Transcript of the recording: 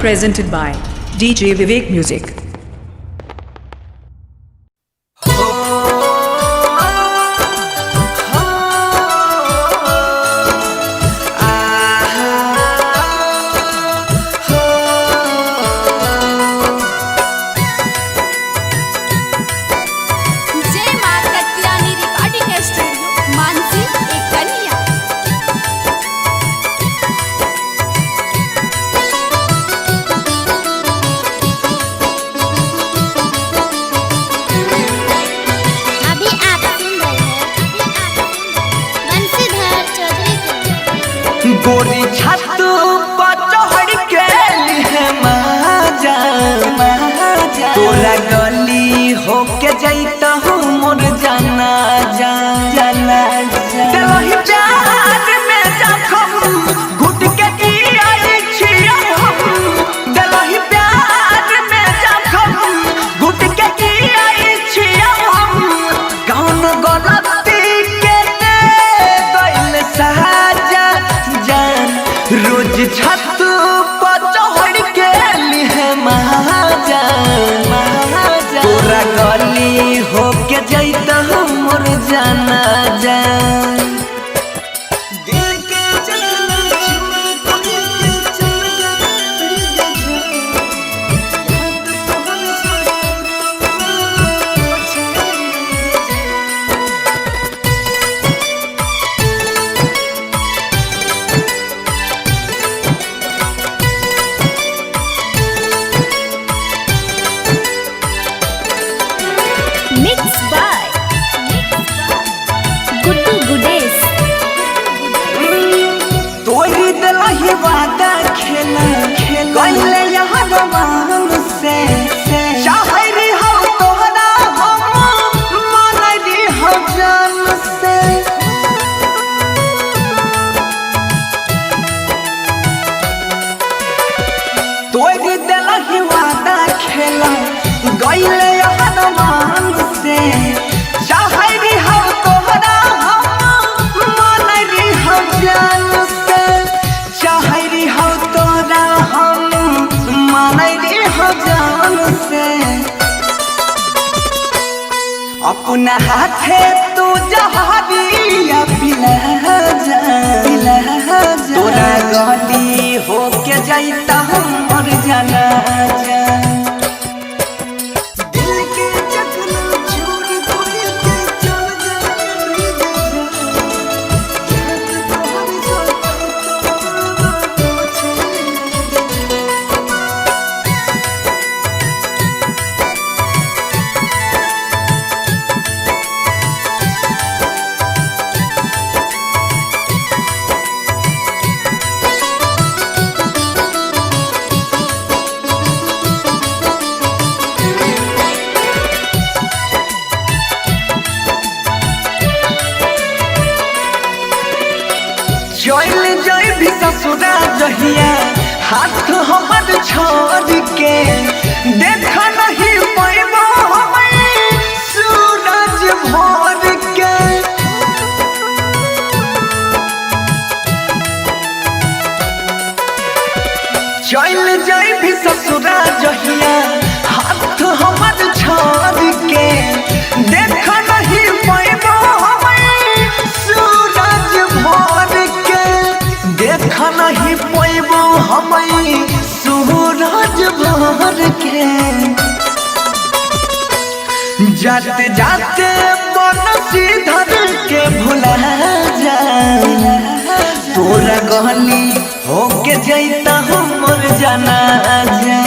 Presented by DJ Vivek Music. गोरी छत पर चढ़ के लिए माजा तोरा गली होके जैता हूँ मोर जाना जा जाना दिलहि प्यार में जखम घुट के जिया छिया हम दिलहि प्यार में जखम घुट के जिया छिया हम कौन गलती के दे गइल सहाजा रोज छत पर चढ़ के लिए महाजा तोरा गली होके जैता मोर जाना जा वादा खेला गइले यहाँ रमान से चाहरी हो तोहरा हम मनरी हो जान से तोरी दिलहि वादा खेला गइले यहाँ रमान से चाहरी हो तोहरा हम मनरी हो जान से चाहरी हो तोरा हम मनरी हो जान से अपना हाथे तू जहादिया पिला जा तोरा गली होके जैता हम मोर जाना जा चल जाए भी ससुरा जहिया हाथ हमर छोड़ के देखा नहीं पैबो हमें सूरज भोर के चल जाए भी ससुरा जहिया हाथ हमर छोड़ के देखा नहीं पैबो हमें सूरज भोर देखा नहीं पैबो हमें सूरज भर के जाते जाते बनसी धर के भुला जा तोरा गली होके जैता मोर जाना जा